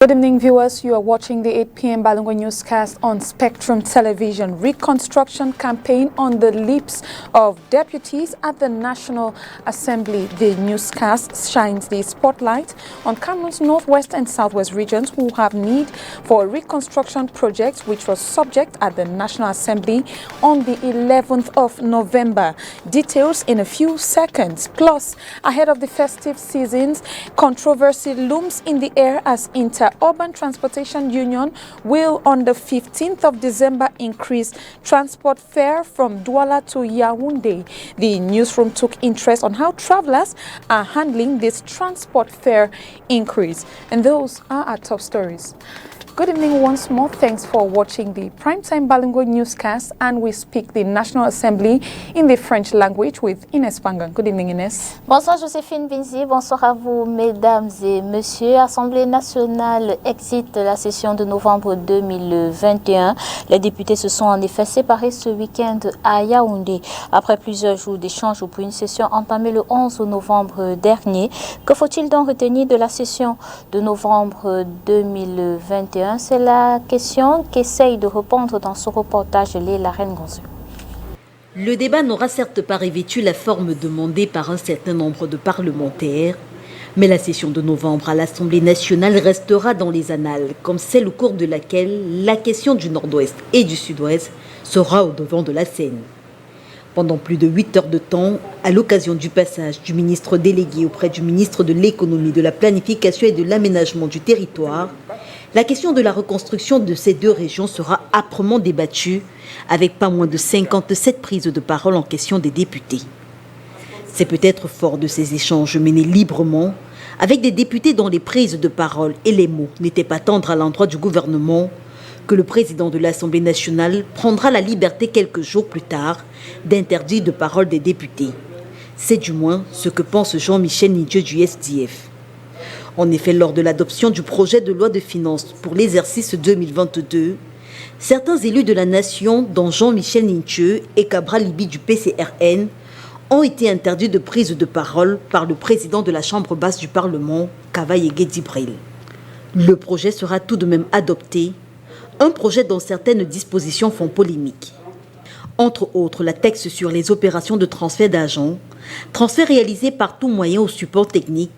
Good evening, viewers. You are watching the 8 p.m. Balungo newscast on Spectrum Television. Reconstruction campaign on the lips of deputies at the National Assembly. The newscast shines the spotlight on Cameroon's northwest and southwest regions who have need for a reconstruction project which was subject at the National Assembly on the 11th of November. Details in a few seconds. Plus, ahead of the festive seasons, controversy looms in the air as Urban Transportation Union will on the 15th of December increase transport fare from Douala to Yaoundé. The newsroom took interest on how travelers are handling this transport fare increase. And those are our top stories. Good evening once more. Thanks for watching the Primetime Balingo newscast, and we speak the National Assembly in the French language with Inès Pangan. Good evening, Inès. Bonsoir Joséphine Binzi, bonsoir à vous mesdames et messieurs. Assemblée nationale exit la session de novembre 2021. Les députés se sont en effet séparés ce week-end à Yaoundé après plusieurs jours d'échanges pour une session entamée le 11 novembre dernier. Que faut-il donc retenir de la session de novembre 2021? C'est la question qu'essaye de répondre dans ce reportage Léla Rengonzu. Le débat n'aura certes pas revêtu la forme demandée par un certain nombre de parlementaires, mais la session de novembre à l'Assemblée nationale restera dans les annales comme celle au cours de laquelle la question du Nord-Ouest et du Sud-Ouest sera au devant de la scène. Pendant plus de 8 heures de temps, à l'occasion du passage du ministre délégué auprès du ministre de l'Économie, de la Planification et de l'Aménagement du territoire, la question de la reconstruction de ces deux régions sera âprement débattue, avec pas moins de 57 prises de parole en question des députés. C'est peut-être fort de ces échanges menés librement, avec des députés dont les prises de parole et les mots n'étaient pas tendres à l'endroit du gouvernement, que le président de l'Assemblée nationale prendra la liberté quelques jours plus tard d'interdire de parole des députés. C'est du moins ce que pense Jean-Michel Nindieu du SDF. En effet, lors de l'adoption du projet de loi de finances pour l'exercice 2022, certains élus de la nation, dont Jean-Michel Nindieu et Cabral Libi du PCRN, ont été interdits de prise de parole par le président de la Chambre basse du Parlement, Kavaye Dibril. Le projet sera tout de même adopté, un projet dont certaines dispositions font polémique. Entre autres, la texte sur les opérations de transfert d'argent, transfert réalisé par tout moyen au support technique,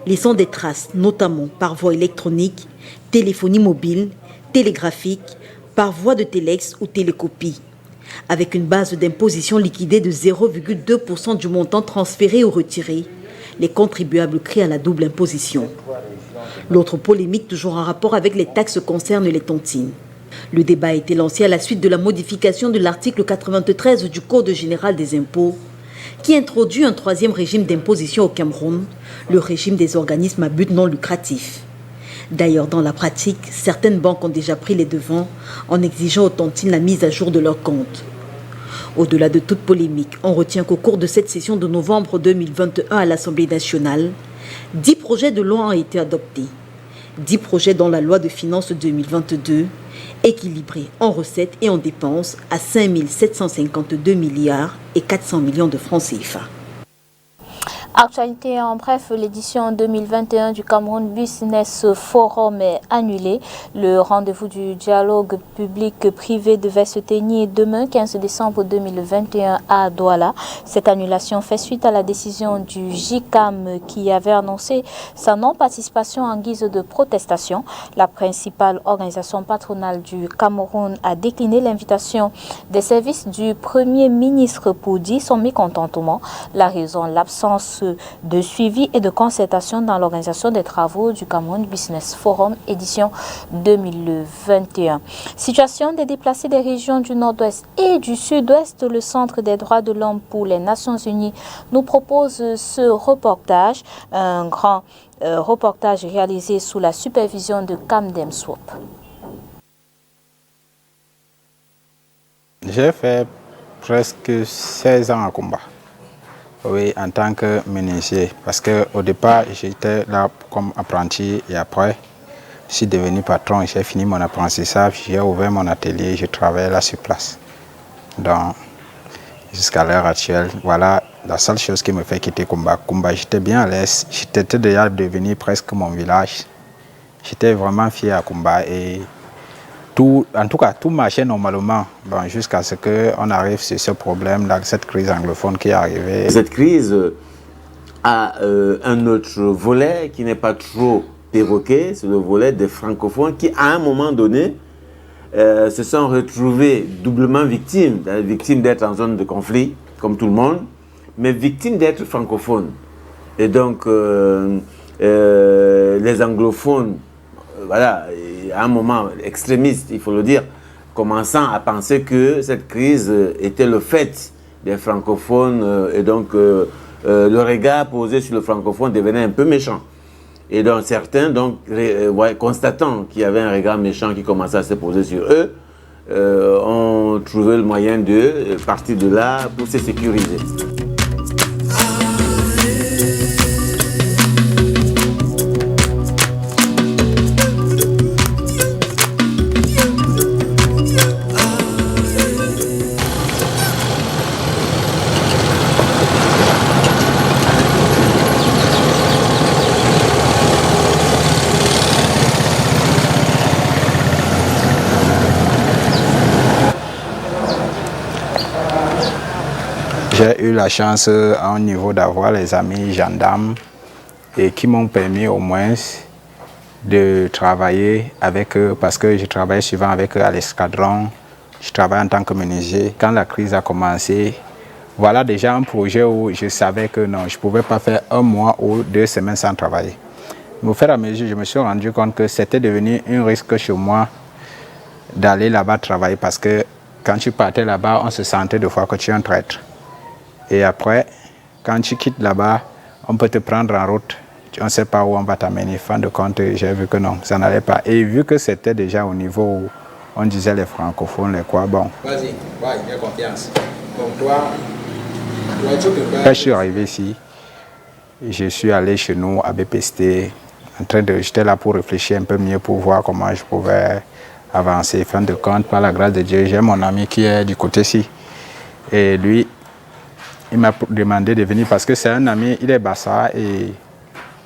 laissant des traces, notamment par voie électronique, téléphonie mobile, télégraphique, par voie de téléx ou télécopie, avec une base d'imposition liquidée de 0,2% du montant transféré ou retiré. Les contribuables crient à la double imposition. L'autre polémique, toujours en rapport avec les taxes, concerne les tontines. Le débat a été lancé à la suite de la modification de l'article 93 du Code général des impôts, qui introduit un troisième régime d'imposition au Cameroun, le régime des organismes à but non lucratif. D'ailleurs, dans la pratique, certaines banques ont déjà pris les devants en exigeant aux tontines la mise à jour de leurs comptes. Au-delà de toute polémique, on retient qu'au cours de cette session de novembre 2021 à l'Assemblée nationale, 10 projets de loi ont été adoptés. 10 projets dans la loi de finances 2022, équilibrés en recettes et en dépenses à 5 752 milliards et 400 millions de francs CFA. Actualité en bref, l'édition 2021 du Cameroun Business Forum est annulée. Le rendez-vous du dialogue public-privé devait se tenir demain 15 décembre 2021 à Douala. Cette annulation fait suite à la décision du JICAM qui avait annoncé sa non-participation en guise de protestation. La principale organisation patronale du Cameroun a décliné l'invitation des services du Premier ministre pour dire son mécontentement. La raison, l'absence de suivi et de concertation dans l'organisation des travaux du Cameroun Business Forum édition 2021. Situation des déplacés des régions du Nord-Ouest et du Sud-Ouest, le Centre des droits de l'homme pour les Nations Unies nous propose ce reportage, un grand reportage réalisé sous la supervision de Camden Swap. J'ai fait presque 16 ans à combat. Oui, en tant que menuisier, parce qu'au départ, j'étais là comme apprenti et après, je suis devenu patron, j'ai fini mon apprentissage, j'ai ouvert mon atelier, je travaille là sur place. Donc, jusqu'à l'heure actuelle, voilà la seule chose qui me fait quitter Kumba. Kumba, j'étais bien à l'aise, j'étais déjà devenu presque mon village. J'étais vraiment fier à Kumba et tout, en tout cas, tout marchait normalement jusqu'à ce qu'on arrive sur ce problème, là, cette crise anglophone qui est arrivée. Cette crise a un autre volet qui n'est pas trop évoqué, c'est le volet des francophones qui, à un moment donné, se sont retrouvés doublement victimes d'être en zone de conflit, comme tout le monde, mais victimes d'être francophones. Et donc, les anglophones, voilà, à un moment extrémiste, il faut le dire, commençant à penser que cette crise était le fait des francophones et donc le regard posé sur le francophone devenait un peu méchant. Et donc certains, constatant qu'il y avait un regard méchant qui commençait à se poser sur eux, ont trouvé le moyen de partir de là pour se sécuriser. J'ai eu la chance à un niveau d'avoir les amis gendarmes et qui m'ont permis au moins de travailler avec eux parce que je travaillais souvent avec eux à l'escadron. Je travaillais en tant que menuisier. Quand la crise a commencé, voilà déjà un projet où je savais que non, je ne pouvais pas faire 1 mois ou 2 semaines sans travailler. Mais au fur et à mesure, je me suis rendu compte que c'était devenu un risque chez moi d'aller là-bas travailler parce que quand tu partais là-bas, on se sentait des fois que tu es un traître. Et après, quand tu quittes là-bas, on peut te prendre en route. On ne sait pas où on va t'amener. Fin de compte, j'ai vu que non, ça n'allait pas. Et vu que c'était déjà au niveau où on disait les francophones, les quoi, bon. Vas-y, j'ai confiance. Donc toi, quand je suis arrivé ici, je suis allé chez nous à BPST. J'étais là pour réfléchir un peu mieux, pour voir comment je pouvais avancer. Fin de compte, par la grâce de Dieu, j'ai mon ami qui est du côté-ci. Et lui, il m'a demandé de venir parce que c'est un ami, il est Bassa et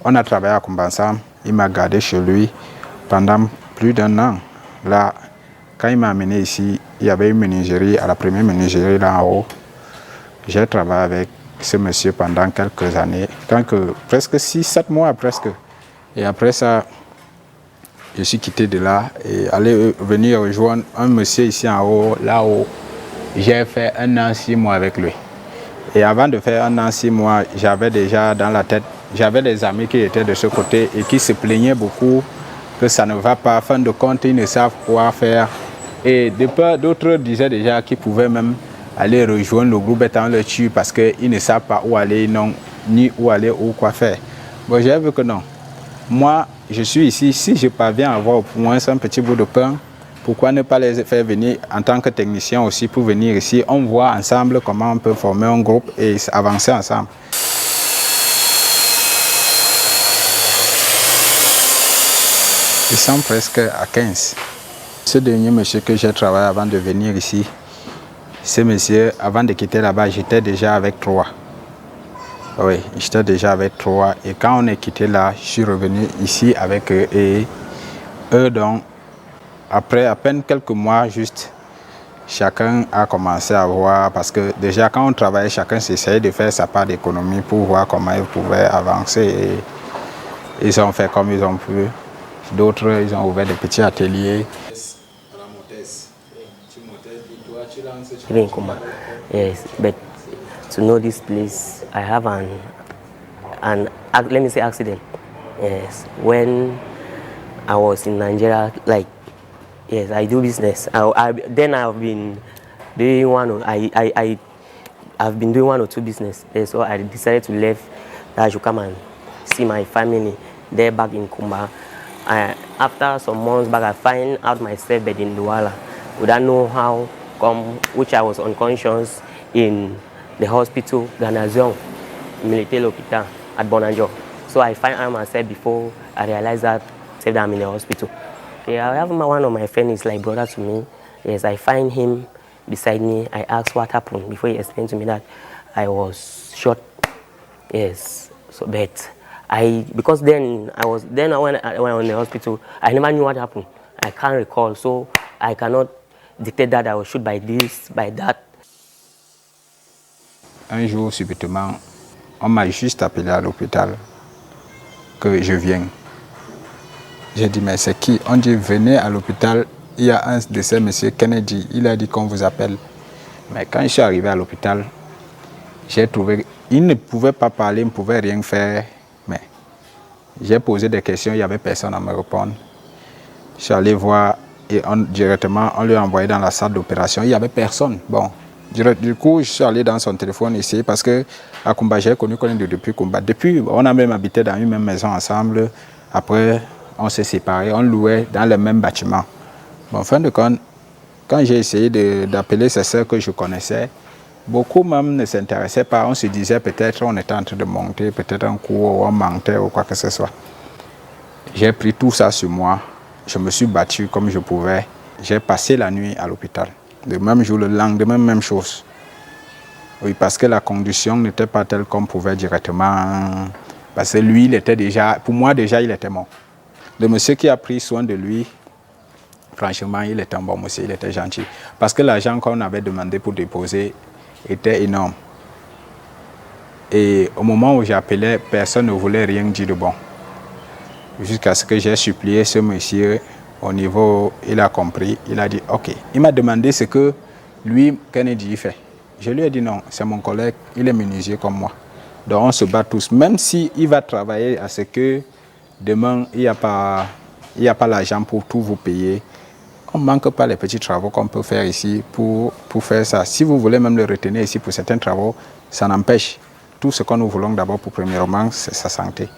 on a travaillé à Kumba ensemble. Il m'a gardé chez lui pendant plus d'1 an. Là, quand il m'a amené ici, il y avait une menuiserie, à la première menuiserie là en haut. J'ai travaillé avec ce monsieur pendant quelques années, presque 6-7 mois presque. Et après ça, je suis quitté de là et allé venir rejoindre un monsieur ici en haut, là où j'ai fait 1 an 6 mois avec lui. Et avant de faire 1 an 6 mois, j'avais déjà dans la tête, j'avais des amis qui étaient de ce côté et qui se plaignaient beaucoup que ça ne va pas. Fin de compte, ils ne savent quoi faire. Et d'autres disaient déjà qu'ils pouvaient même aller rejoindre le groupe étant le tue parce qu'ils ne savent pas où aller, non, ni où aller ou quoi faire. Bon, j'ai vu que non. Moi, je suis ici. Si je parviens à avoir au moins un petit bout de pain, pourquoi ne pas les faire venir en tant que technicien aussi pour venir ici? On voit ensemble comment on peut former un groupe et avancer ensemble. Ils sont presque à 15. Ce dernier monsieur que j'ai travaillé avant de venir ici, ce monsieur, avant de quitter là-bas, j'étais déjà avec 3. Oui, j'étais déjà avec 3. Et quand on est quitté là, je suis revenu ici avec eux. Et eux, donc, après à peine quelques mois, juste, chacun a commencé à voir, parce que déjà quand on travaillait, chacun s'essayait de faire sa part d'économie pour voir comment ils pouvaient avancer. Et ils ont fait comme ils ont pu. D'autres, ils ont ouvert des petits ateliers. Yes, but to know this place, I have let me say accident. Yes, when I was in Nigeria, like, yes, I do business. Then I've been doing I've been doing 1 or 2 business. So I decided to leave, that I should come and see my family there back in Kumba. After some months back, I find out myself bed in Douala. Would I know how come, which I was unconscious in the hospital, Ganazion, Military Hospital at Bonanjo. So I find out myself before I realize that I'm in the hospital. Okay, I have one of my friends is like brother to me. Yes, I find him beside me. I ask what happened before he explained to me that I was shot. Yes, so but because then when I was in the hospital, I never knew what happened. I can't recall, so I cannot dictate that I was shot by this, by that. Un jour, subitement, on m'a juste appelé à l'hôpital que je viens. J'ai dit, mais c'est qui? On dit, venez à l'hôpital, il y a un de ces messieurs Kennedy, il a dit qu'on vous appelle. Mais quand je suis arrivé à l'hôpital, j'ai trouvé, il ne pouvait pas parler, il ne pouvait rien faire. Mais j'ai posé des questions, il n'y avait personne à me répondre. Je suis allé voir et directement, on lui a envoyé dans la salle d'opération, il n'y avait personne. Bon, du coup, je suis allé dans son téléphone ici parce que à Kumba, j'ai connu depuis Kumba. Depuis, on a même habité dans une même maison ensemble. Après, on s'est séparés, on louait dans le même bâtiment. Bon, en fin de compte, quand j'ai essayé d'appeler ces sœurs que je connaissais, beaucoup même ne s'intéressaient pas. On se disait peut-être on était en train de monter, peut-être un cours, on mentait ou quoi que ce soit. J'ai pris tout ça sur moi. Je me suis battu comme je pouvais. J'ai passé la nuit à l'hôpital. Le même jour, le lendemain, même chose. Oui, parce que la condition n'était pas telle qu'on pouvait directement... Parce que lui, il était déjà... Pour moi, déjà, il était mort. Le monsieur qui a pris soin de lui, franchement, il était un bon monsieur, il était gentil. Parce que l'argent qu'on avait demandé pour déposer était énorme. Et au moment où j'appelais, personne ne voulait rien dire de bon. Jusqu'à ce que j'ai supplié ce monsieur, au niveau, il a compris, il a dit OK. Il m'a demandé ce que lui, Kennedy, fait. Je lui ai dit non, c'est mon collègue, il est menuisier comme moi. Donc on se bat tous, même s'il va travailler à ce que demain, il n'y a pas l'argent pour tout vous payer. On ne manque pas les petits travaux qu'on peut faire ici pour faire ça. Si vous voulez même le retenir ici pour certains travaux, ça n'empêche. Tout ce que nous voulons d'abord pour premièrement, c'est sa santé.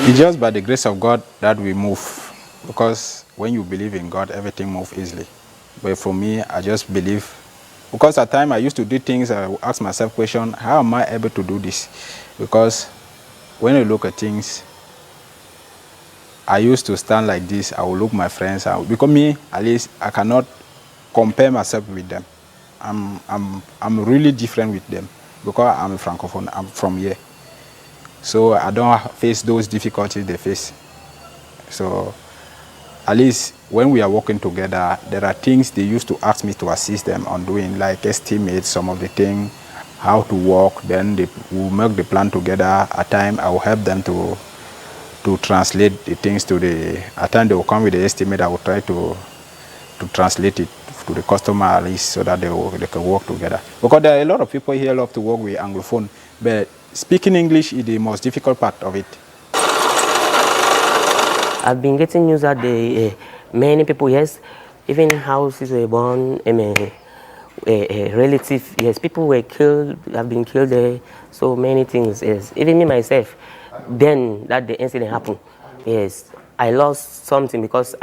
It's just by the grace of God that we move. Because when you believe in God, everything moves easily. But for me, I just believe. Because at times I used to do things, I would ask myself question, how am I able to do this? Because when I look at things, I used to stand like this, I will look my friends, because me, at least, I cannot compare myself with them. I'm really different with them because I'm a Francophone, I'm from here. So I don't face those difficulties they face. So at least when we are working together, there are things they used to ask me to assist them on doing, like estimate some of the things, how to work, then they will make the plan together. At times I will help them to translate the things to the, at times they will come with the estimate, I will try to translate it to the customer at least so that they can work together. Because there are a lot of people here love to work with Anglophone, but speaking English is the most difficult part of it. I've been getting news that many people, yes, even houses were burned, a relative, yes, people were killed, have been killed there, so many things, yes. Even me myself, then that the incident happened, yes, I lost something because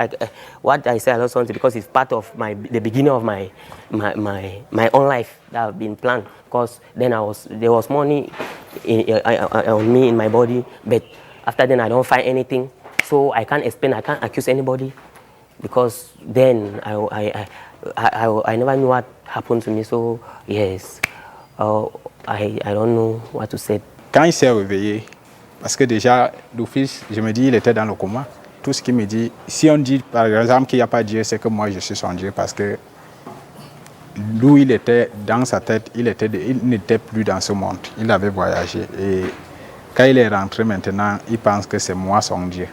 what I say I lost something because it's part of the beginning of my own life that have been planned. Because then there was money on me in my body, but after then I don't find anything, so I can't explain, I can't accuse anybody, because then I never knew what happened to me. So yes, I don't know what to say. Quand il s'est réveillé, parce que déjà d'office, je me dis il était dans le coma. Tout ce qu'il me dit, si on dit par exemple qu'il n'y a pas Dieu, c'est que moi je suis son Dieu, parce que d'où il était dans sa tête, il n'était plus dans ce monde. Il avait voyagé et quand il est rentré maintenant, il pense que c'est moi son Dieu.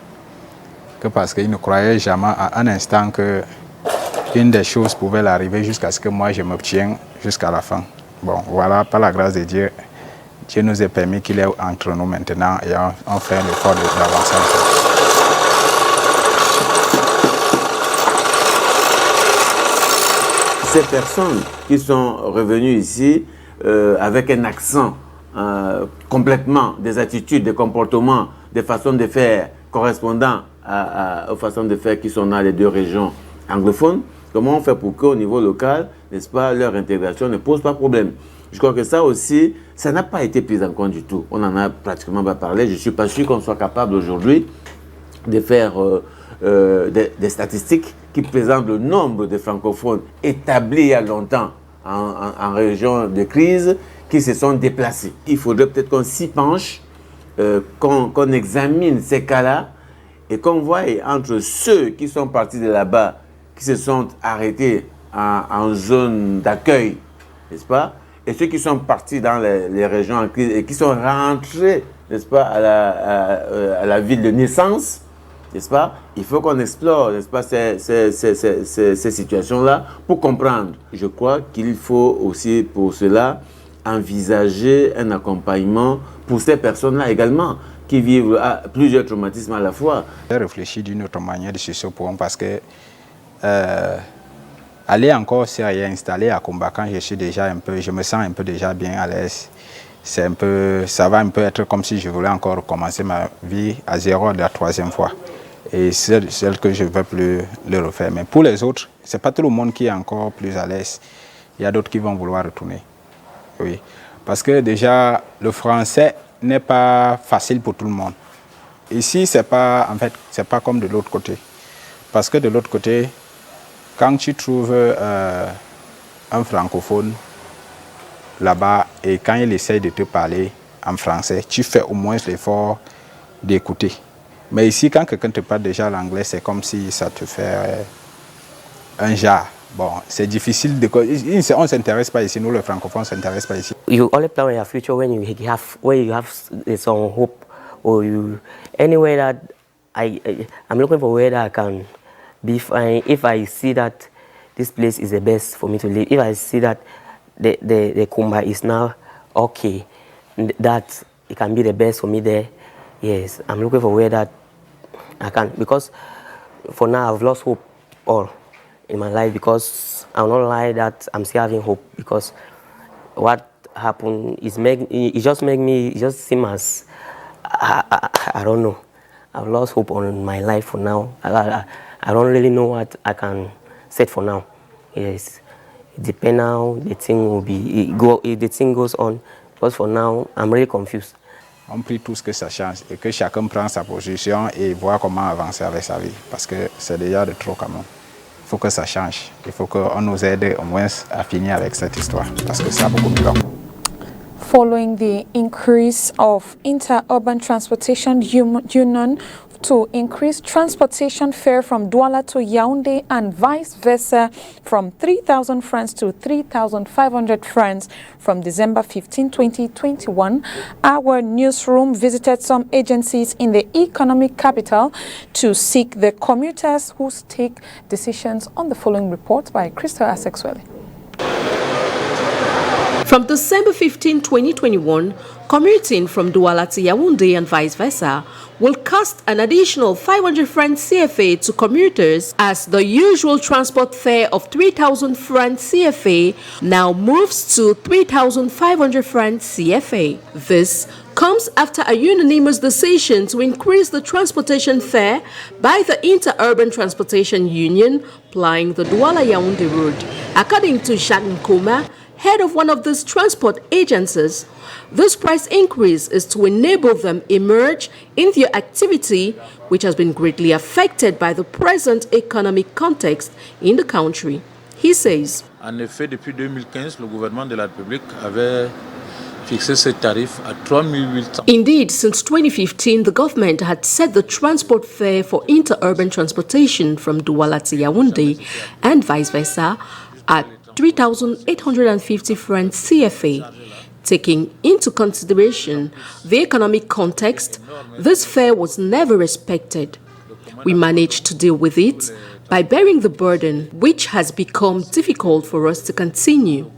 Que parce qu'il ne croyait jamais à un instant que une des choses pouvait l'arriver jusqu'à ce que moi je m'obtienne jusqu'à la fin. Bon, voilà, par la grâce de Dieu, Dieu nous a permis qu'il est entre nous maintenant et on fait l'effort d'avancer ensemble. Ces personnes qui sont revenues ici avec un accent complètement, des attitudes, des comportements, des façons de faire correspondant aux façons de faire qui sont dans les deux régions anglophones, comment on fait pour qu'au niveau local, n'est-ce pas, leur intégration ne pose pas problème? Je crois que ça aussi, ça n'a pas été pris en compte du tout. On n'en a pratiquement pas parlé. Je ne suis pas sûr qu'on soit capable aujourd'hui de faire des statistiques qui présentent le nombre de francophones établis il y a longtemps en région de crise qui se sont déplacés. Il faudrait peut-être qu'on s'y penche, qu'on examine ces cas-là et qu'on voie entre ceux qui sont partis de là-bas, qui se sont arrêtés en zone d'accueil, n'est-ce pas, et ceux qui sont partis dans les régions en crise et qui sont rentrés, n'est-ce pas, à la ville de naissance, n'est-ce pas? Il faut qu'on explore, n'est-ce pas, ces situations-là pour comprendre. Je crois qu'il faut aussi pour cela envisager un accompagnement pour ces personnes-là également qui vivent plusieurs traumatismes à la fois. J'ai réfléchi d'une autre manière sur ce point parce que aller encore se réinstaller à Kumba quand je me sens un peu déjà bien à l'aise. Ça va un peu être comme si je voulais encore recommencer ma vie à zéro de la troisième fois. Et c'est celle que je ne veux plus le refaire. Mais pour les autres, ce n'est pas tout le monde qui est encore plus à l'aise. Il y a d'autres qui vont vouloir retourner. Oui. Parce que déjà, le français n'est pas facile pour tout le monde. Ici, c'est pas comme de l'autre côté. Parce que de l'autre côté, quand tu trouves un francophone là-bas et quand il essaye de te parler en français, tu fais au moins l'effort d'écouter. Mais ici, quand quelqu'un te parle déjà l'anglais, c'est comme si ça te fait un jar. Bon, c'est difficile de... On ne s'intéresse pas ici, nous les francophones ne s'intéressent pas ici. You only plan on your future when you have some hope, or you anywhere that I'm looking for where that I can be fine. If I see that this place is the best for me to live, if I see that the Kumba is now okay, that it can be the best for me there, yes, I'm looking for where that I can, because for now I've lost hope all in my life, because I'll not lie that I'm still having hope, because what happened is it just seem as I don't know. I've lost hope on my life for now. I don't really know what I can say for now. Yes, it depends how the thing will be. The thing goes on, because for now I'm really confused. On prie tous que ça change et que chacun prend sa position et voit comment avancer avec sa vie, parce que c'est déjà de trop quand même. Il faut que ça change. Il faut qu'on nous aide au moins à finir avec cette histoire, parce que ça a beaucoup de temps. Following the increase of Inter-Urban Transportation Union to increase transportation fare from Douala to Yaoundé and vice versa from 3,000 francs to 3,500 francs from December 15, 2021, our newsroom visited some agencies in the economic capital to seek the commuters who take decisions on the following report by Crystal Asexwele. From December 15, 2021, commuting from Douala to Yaoundé and vice versa will cost an additional 500 francs CFA to commuters, as the usual transport fare of 3,000 francs CFA now moves to 3,500 francs CFA. This comes after a unanimous decision to increase the transportation fare by the Inter-Urban Transportation Union plying the Douala-Yaoundé route. According to Jacques Nkoma, head of one of these transport agencies, this price increase is to enable them emerge in their activity, which has been greatly affected by the present economic context in the country. He says, En effet, depuis 2015, le gouvernement de la République avait fixé ce tarif à 3,800. Indeed, since 2015, the government had set the transport fare for inter-urban transportation from Douala to Yaoundé and vice versa at 3,850 francs CFA. Taking into consideration the economic context, this fare was never respected. We managed to deal with it by bearing the burden, which has become difficult for us to continue.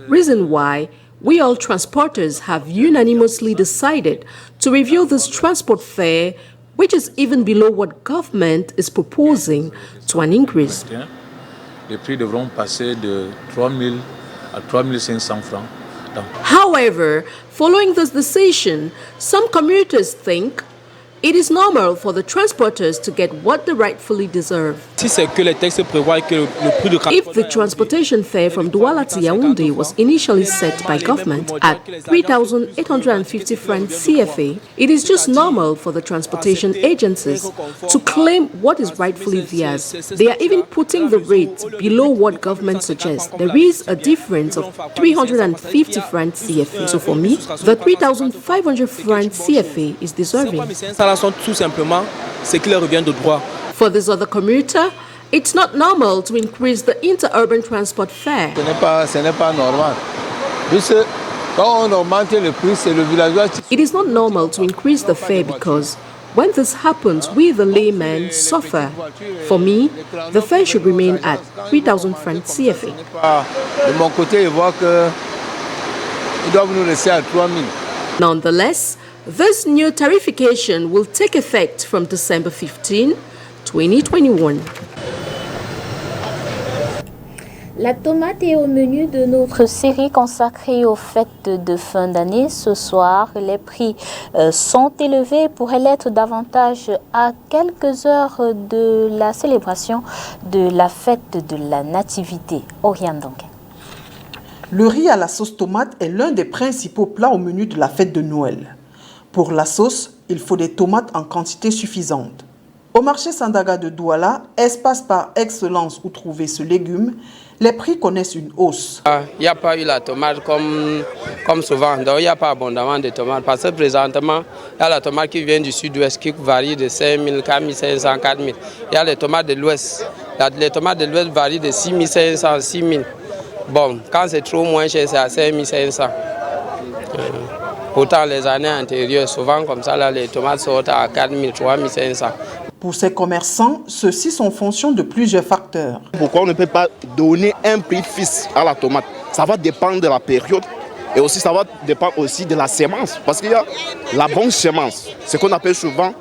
Reason why we all transporters have unanimously decided to review this transport fare, which is even below what government is proposing, to an increase. Les prix devront passer de 3 000 à 3 500 francs. However, following this decision, some commuters think It is normal for the transporters to get what they rightfully deserve. If the transportation fare from Douala to Yaoundé was initially set by government at 3,850 francs CFA, it is just normal for the transportation agencies to claim what is rightfully theirs. They are even putting the rate below what government suggests. There is a difference of 350 francs CFA. So for me, the 3,500 francs CFA is deserving. For this other commuter, it's not normal to increase the interurban transport fare. It is not normal to increase the fare because when this happens, we the laymen suffer. For me, the fare should remain at 3,000 francs CFA. Nonetheless, this new tariffication will take effect from December 15, 2021. La tomate est au menu de notre série consacrée aux fêtes de fin d'année. Ce soir, les prix sont élevés et pourraient l'être davantage à quelques heures de la célébration de la fête de la Nativité. Oriane Donquin. Le riz à la sauce tomate est l'un des principaux plats au menu de la fête de Noël. Pour la sauce, il faut des tomates en quantité suffisante. Au marché Sandaga de Douala, espace par excellence où trouver ce légume, les prix connaissent une hausse. Il n'y a pas eu la tomate comme souvent, donc il n'y a pas abondamment de tomates. Parce que présentement, il y a la tomate qui vient du sud-ouest qui varie de 5 000, 4 500, 4 000. Il y a les tomates de l'ouest. Les tomates de l'ouest varient de 6 500, 6 000. Bon, quand c'est trop moins cher, c'est à 5 500. Autant les années antérieures, souvent comme ça, là, les tomates sortent à 4 000, 3 500. Pour ces commerçants, ceux-ci sont en fonction de plusieurs facteurs. Pourquoi on ne peut pas donner un prix fixe à la tomate? Ça va dépendre de la période et aussi ça va dépendre aussi de la semence. Parce qu'il y a la bonne semence, ce qu'on appelle souvent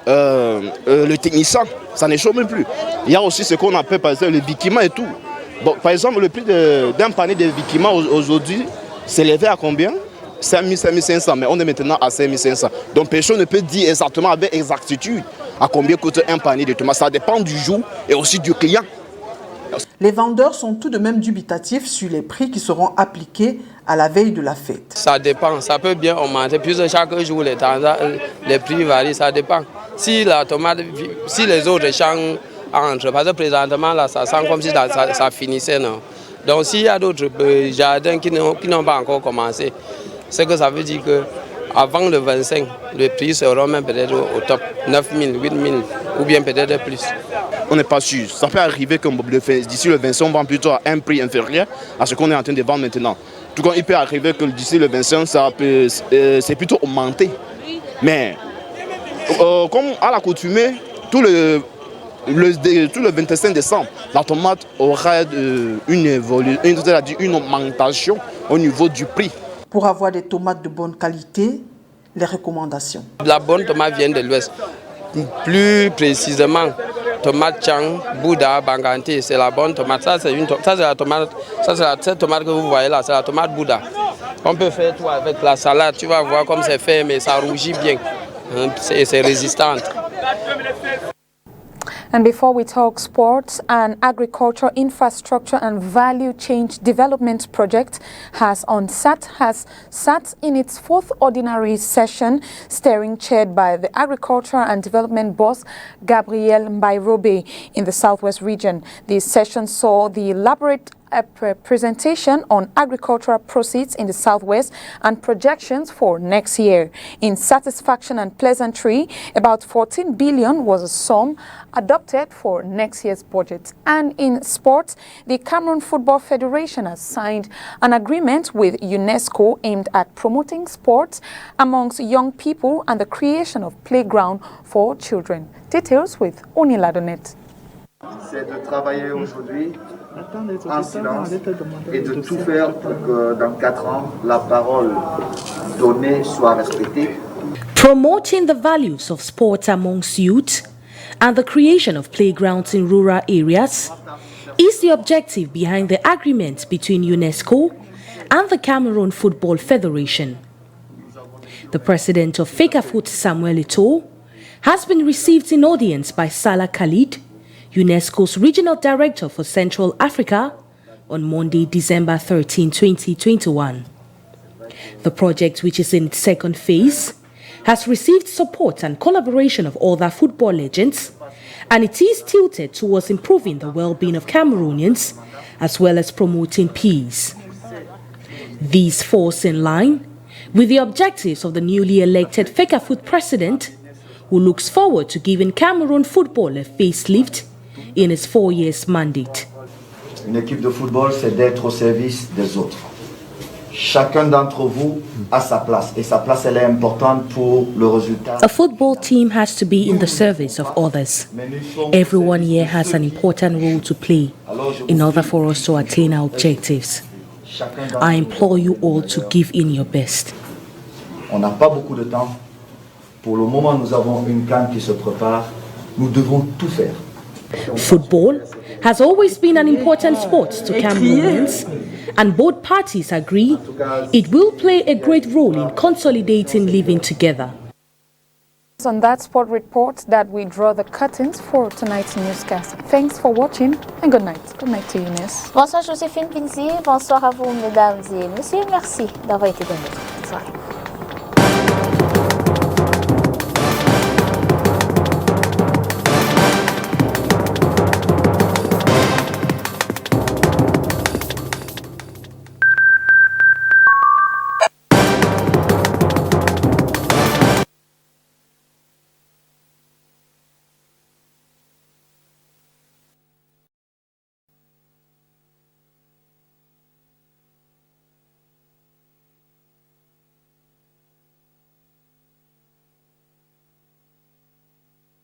le technicien, ça ne chôme plus. Il y a aussi ce qu'on appelle par exemple le bikima et tout. Bon, par exemple, le prix d'un panier de bikima aujourd'hui s'est élevé à combien? 5 000, 5 500, mais on est maintenant à 5 500. Donc personne ne peut dire exactement avec exactitude à combien coûte un panier de tomates. Ça dépend du jour et aussi du client. Les vendeurs sont tout de même dubitatifs sur les prix qui seront appliqués à la veille de la fête. Ça dépend, ça peut bien augmenter. Plus chaque jour, les prix varient, ça dépend. Si la tomate, si les autres échanges entrent, parce que présentement, là, ça sent comme si ça finissait. Non? Donc s'il y a d'autres jardins qui n'ont pas encore commencé, c'est que ça veut dire qu'avant le 25, les prix seront même peut-être au top, 9 000, 8 000 ou bien peut-être plus. On n'est pas sûr. Ça peut arriver que d'ici le 25, on vend plutôt à un prix inférieur à ce qu'on est en train de vendre maintenant. Tout comme il peut arriver que d'ici le 25, c'est plutôt augmenté. Mais comme à l'accoutumée, tout le 25 décembre, la tomate aura une augmentation au niveau du prix. Pour avoir des tomates de bonne qualité, les recommandations. La bonne tomate vient de l'Ouest. Plus précisément, tomate Chang, Bouddha, Banganté, c'est la bonne tomate. Ça, c'est la tomate, cette tomate que vous voyez là, c'est la tomate Bouddha. On peut faire tout avec la salade, tu vas voir comme c'est fait, mais ça rougit bien. C'est résistant. And before we talk sports, an agriculture infrastructure and value change development project has sat in its fourth ordinary session, steering chaired by the agriculture and development boss Gabriel Mbairobe in the Southwest region. The session saw the elaborate presentation on agricultural proceeds in the Southwest and projections for next year. In satisfaction and pleasantry, about 14 billion was a sum adopted for next year's budget. And in sports, the Cameroon Football Federation has signed an agreement with UNESCO aimed at promoting sports amongst young people and the creation of playground for children. Details with Oni Ladonet. C'est de travailler aujourd'hui en silence et de tout faire pour que dans 4 ans, la parole donnée soit respectée. Promoting the values of sports amongst youth and the creation of playgrounds in rural areas is the objective behind the agreement between UNESCO and the Cameroon Football Federation. The president of FECAFOOT, Samuel Eto'o, has been received in audience by Salah Khalid, UNESCO's Regional Director for Central Africa, on Monday, December 13, 2021. The project, which is in its second phase, has received support and collaboration of other football legends, and it is tilted towards improving the well-being of Cameroonians as well as promoting peace. These falls in line with the objectives of the newly elected FECAFOOT president, who looks forward to giving Cameroon football a facelift in his 4-year mandate. Une équipe de football, c'est d'être au service des autres. Chacun d'entre vous a sa place, et sa place elle est importante pour le résultat. A football team has to be in the service of others. Everyone here has an important role to play in order for us to attain our objectives. I implore you all to give in your best. On n'a pas beaucoup de temps. Pour le moment, nous avons une CAN qui se prépare. Nous devons tout faire. Football has always been an important sport to Cameroonians, and both parties agree it will play a great role in consolidating living together. It's on that sport report that we draw the curtains for tonight's newscast. Thanks for watching and good night. Good night to you, Inès. Bonsoir Joséphine Pinzi, bonsoir à vous mesdames et messieurs, merci d'avoir été dans notre soirée.